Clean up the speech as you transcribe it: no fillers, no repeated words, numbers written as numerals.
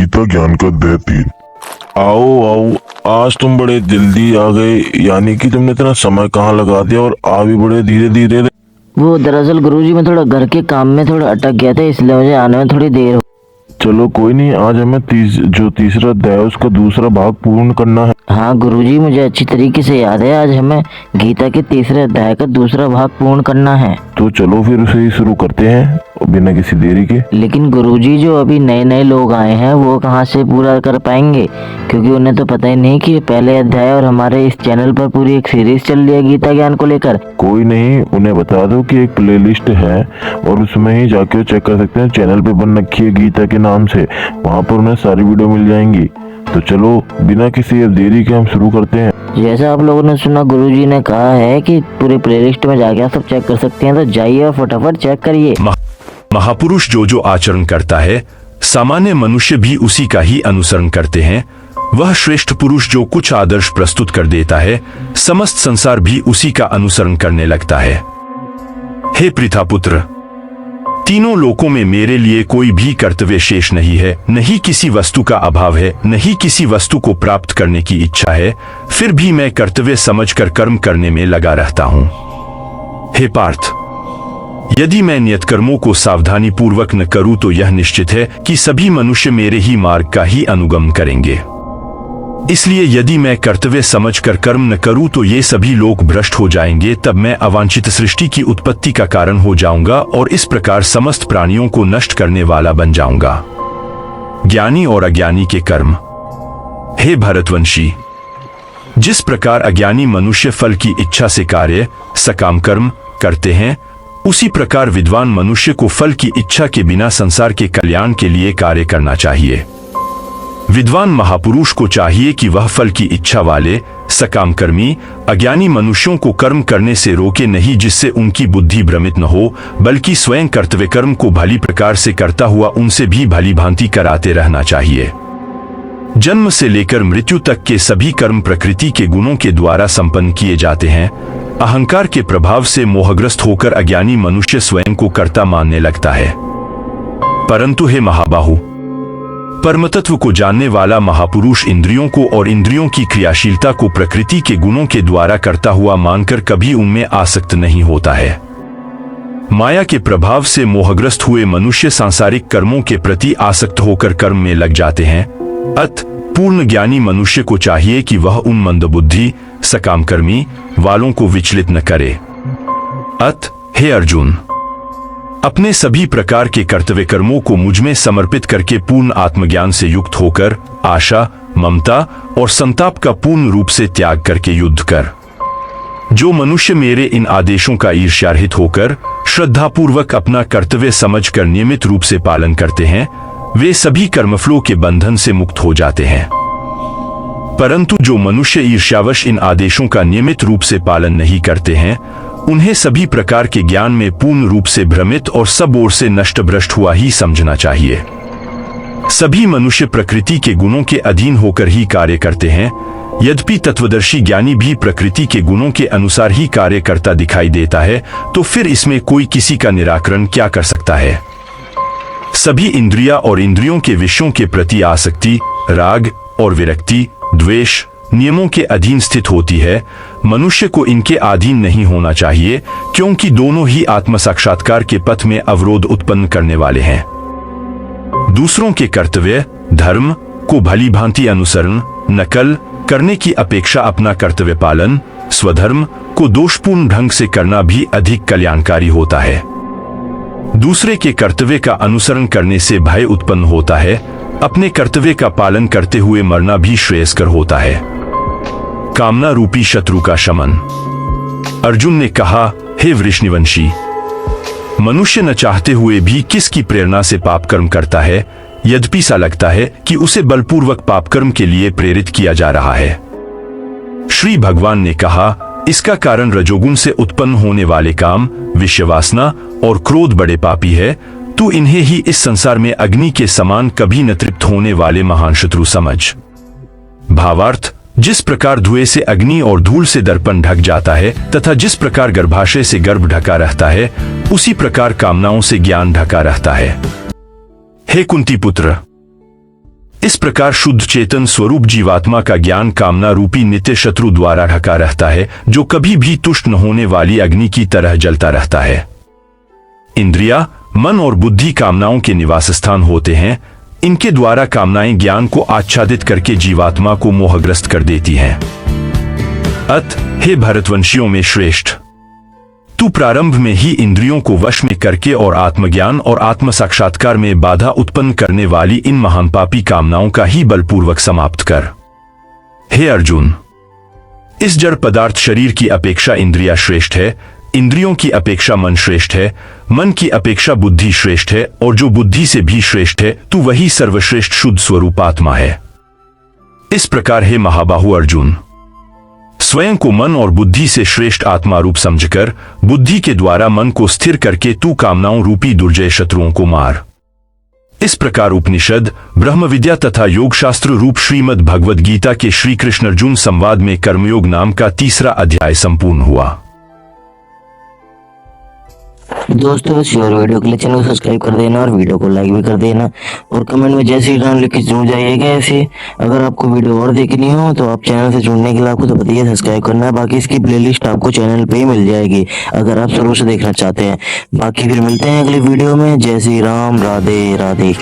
गीता ज्ञान का अध्याय 3। आओ आओ, आज तुम बड़े जल्दी आ गए, यानी कि तुमने इतना समय कहाँ लगा दिया और आ भी बड़े धीरे धीरे। वो दरअसल गुरुजी मैं थोड़ा घर के काम में थोड़ा अटक गया था, इसलिए मुझे आने में थोड़ी देर हो। चलो कोई नहीं, आज हमें जो तीसरा अध्याय है उसका दूसरा भाग पूर्ण करना है। हाँ गुरुजी, मुझे अच्छी तरीके से याद है, आज हमें गीता के तीसरे अध्याय का दूसरा भाग पूर्ण करना है। तो चलो फिर उसे ही शुरू करते हैं बिना किसी देरी के। लेकिन गुरुजी जो अभी नए नए लोग आए हैं वो कहाँ से पूरा कर पाएंगे, क्योंकि उन्हें तो पता ही नहीं कि पहले अध्याय और हमारे इस चैनल पर पूरी एक सीरीज चल रही है गीता ज्ञान को लेकर। कोई नहीं, उन्हें बता दो कि एक प्लेलिस्ट है और उसमें ही जाके चेक कर सकते हैं। चैनल पे बन रखी है गीता के नाम से, वहाँ पर उन्हें सारी वीडियो मिल जाएंगी। तो चलो बिना किसी देरी के हम शुरू करते हैं। जैसा आप लोगों ने सुना, गुरुजी ने कहा है कि पूरे प्लेलिस्ट में जाके आप सब चेक कर सकते हैं, तो जाइए और फटाफट चेक करिए। महापुरुष जो आचरण करता है, सामान्य मनुष्य भी उसी का ही अनुसरण करते हैं। वह श्रेष्ठ पुरुष जो कुछ आदर्श प्रस्तुत कर देता है, समस्त संसार भी उसी का अनुसरण करने लगता है। हे पृथापुत्र, तीनों लोकों में मेरे लिए कोई भी कर्तव्य शेष नहीं है, नहीं किसी वस्तु का अभाव है, नहीं किसी वस्तु को प्राप्त करने की इच्छा है, फिर भी मैं कर्तव्य समझकर कर्म करने में लगा रहता हूं। हे पार्थ, यदि मैं नियत कर्मों को सावधानी पूर्वक न करूं तो यह निश्चित है कि सभी मनुष्य मेरे ही मार्ग का ही अनुगमन करेंगे। इसलिए यदि मैं कर्तव्य समझकर कर्म न करूं तो ये सभी लोग भ्रष्ट हो जाएंगे, तब मैं अवांछित सृष्टि की उत्पत्ति का कारण हो जाऊंगा और इस प्रकार समस्त प्राणियों को नष्ट करने वाला बन जाऊंगा। ज्ञानी और अज्ञानी के कर्म। हे भरतवंशी, जिस प्रकार अज्ञानी मनुष्य फल की इच्छा से कार्य सकाम कर्म करते हैं, उसी प्रकार विद्वान मनुष्य को फल की इच्छा के बिना संसार के कल्याण के लिए कार्य करना चाहिए। विद्वान महापुरुष को चाहिए कि वह फल की इच्छा वाले सकाम कर्मी अज्ञानी मनुष्यों को कर्म करने से रोके नहीं, जिससे उनकी बुद्धि भ्रमित न हो, बल्कि स्वयं कर्तव्य कर्म को भली प्रकार से करता हुआ उनसे भी भली भांति कराते रहना चाहिए। जन्म से लेकर मृत्यु तक के सभी कर्म प्रकृति के गुणों के द्वारा संपन्न किए जाते हैं। अहंकार के प्रभाव से मोहग्रस्त होकर अज्ञानी मनुष्य स्वयं को कर्ता मानने लगता है। परंतु हे महाबाहु, परमतत्व को जानने वाला महापुरुष इंद्रियों को और इंद्रियों की क्रियाशीलता को प्रकृति के गुणों के द्वारा करता हुआ मानकर कभी उनमें आसक्त नहीं होता है। माया के प्रभाव से मोहग्रस्त हुए मनुष्य सांसारिक कर्मों के प्रति आसक्त होकर कर्म में लग जाते हैं। अत पूर्ण ज्ञानी मनुष्य को चाहिए कि वह उन मंदबुद्धि सकाम कर्मी वालों को विचलित न करे। अत हे अर्जुन, अपने सभी प्रकार के कर्तव्य कर्मों को मुझ में समर्पित करके पूर्ण आत्मज्ञान से युक्त होकर आशा, ममता और संताप का पूर्ण रूप से त्याग करके युद्ध कर। जो मनुष्य मेरे इन आदेशों का ईर्ष्यारहित होकर श्रद्धापूर्वक अपना कर्तव्य समझकर नियमित रूप से पालन करते हैं, वे सभी कर्मफलों के बंधन से मुक्त हो जाते हैं। परंतु जो मनुष्य ईर्ष्यावश इन आदेशों का नियमित रूप से पालन नहीं करते हैं, उन्हें सभी प्रकार के ज्ञान में पूर्ण रूप से भ्रमित और सब ओर से नष्ट भ्रष्ट हुआ ही समझना चाहिए। सभी मनुष्य प्रकृति के गुणों के अधीन होकर ही कार्य करते हैं। यद्यपि तत्वदर्शी ज्ञानी भी प्रकृति के गुणों के अनुसार ही कार्य करता दिखाई देता है, तो फिर इसमें कोई किसी का निराकरण क्या कर सकता है। सभी इंद्रिया और इंद्रियों के विषयों के प्रति आसक्ति, राग और विरक्ति, द्वेष नियमों के अधीन स्थित होती है। मनुष्य को इनके अधीन नहीं होना चाहिए, क्योंकि दोनों ही आत्म साक्षात्कार के पथ में अवरोध उत्पन्न करने वाले हैं। दूसरों के कर्तव्य धर्म को भली भांति अनुसरण नकल करने की अपेक्षा अपना कर्तव्य पालन स्वधर्म को दोषपूर्ण ढंग से करना भी अधिक कल्याणकारी होता है। दूसरे के कर्तव्य का अनुसरण करने से भय उत्पन्न होता है। अपने कर्तव्य का पालन करते हुए मरना भी श्रेयस्कर होता है। कामना रूपी शत्रु का शमन। अर्जुन ने कहा, हे वृषनिवंशी, मनुष्य न चाहते हुए भी किसकी प्रेरणा से पाप कर्म करता है, यद्यपि सा लगता है कि उसे बलपूर्वक पाप कर्म के लिए प्रेरित किया जा रहा है। श्री भगवान ने कहा, इसका कारण रजोगुण से उत्पन्न होने वाले काम, विषयवासना और क्रोध बड़े पापी है। तू इन्हें ही इस संसार में अग्नि के समान कभी न तृप्त होने वाले महान शत्रु समझ। भावार्थ, जिस प्रकार धुएं से अग्नि और धूल से दर्पण ढक जाता है तथा जिस प्रकार गर्भाशय से गर्भ ढका रहता है, उसी प्रकार कामनाओं से ज्ञान ढका रहता है। हे कुंती पुत्र, इस प्रकार शुद्ध चेतन स्वरूप जीवात्मा का ज्ञान कामना रूपी नित्य शत्रु द्वारा ढका रहता है, जो कभी भी तुष्ट न होने वाली अग्नि की तरह जलता रहता है। इंद्रिया, मन और बुद्धि कामनाओं के निवास स्थान होते हैं। इनके द्वारा कामनाएं ज्ञान को आच्छादित करके जीवात्मा को मोहग्रस्त कर देती हैं। अत हे भरतवंशियों में श्रेष्ठ, तू प्रारंभ में ही इंद्रियों को वश में करके और आत्मज्ञान और आत्म साक्षात्कार में बाधा उत्पन्न करने वाली इन महान पापी कामनाओं का ही बलपूर्वक समाप्त कर। हे अर्जुन, इस जड़ पदार्थ शरीर की अपेक्षा इंद्रिया श्रेष्ठ है, इंद्रियों की अपेक्षा मन श्रेष्ठ है, मन की अपेक्षा बुद्धि श्रेष्ठ है, और जो बुद्धि से भी श्रेष्ठ है तू वही सर्वश्रेष्ठ शुद्ध स्वरूप आत्मा है। इस प्रकार हे महाबाहु अर्जुन, स्वयं को मन और बुद्धि से श्रेष्ठ आत्मा रूप समझकर बुद्धि के द्वारा मन को स्थिर करके तू कामनाओं रूपी दुर्जय शत्रुओं को मार। इस प्रकार उपनिषद, ब्रह्म विद्या तथा योग शास्त्र रूप श्रीमद् भगवद गीता के श्री कृष्ण अर्जुन संवाद में कर्मयोग नाम का 3रा अध्याय संपूर्ण हुआ। दोस्तों बस और वीडियो के लिए चैनल को सब्सक्राइब कर देना और वीडियो को लाइक भी कर देना और कमेंट में जय श्री राम लिख के जरूर जाइएगा। ऐसे अगर आपको वीडियो और देखनी हो तो आप चैनल से जुड़ने के लिए आपको तो बताइए सब्सक्राइब करना है। बाकी इसकी प्लेलिस्ट आपको चैनल पे ही मिल जाएगी अगर आप शुरू से देखना चाहते हैं। बाकी फिर मिलते हैं अगली वीडियो में। जय श्री राम, राधे राधे।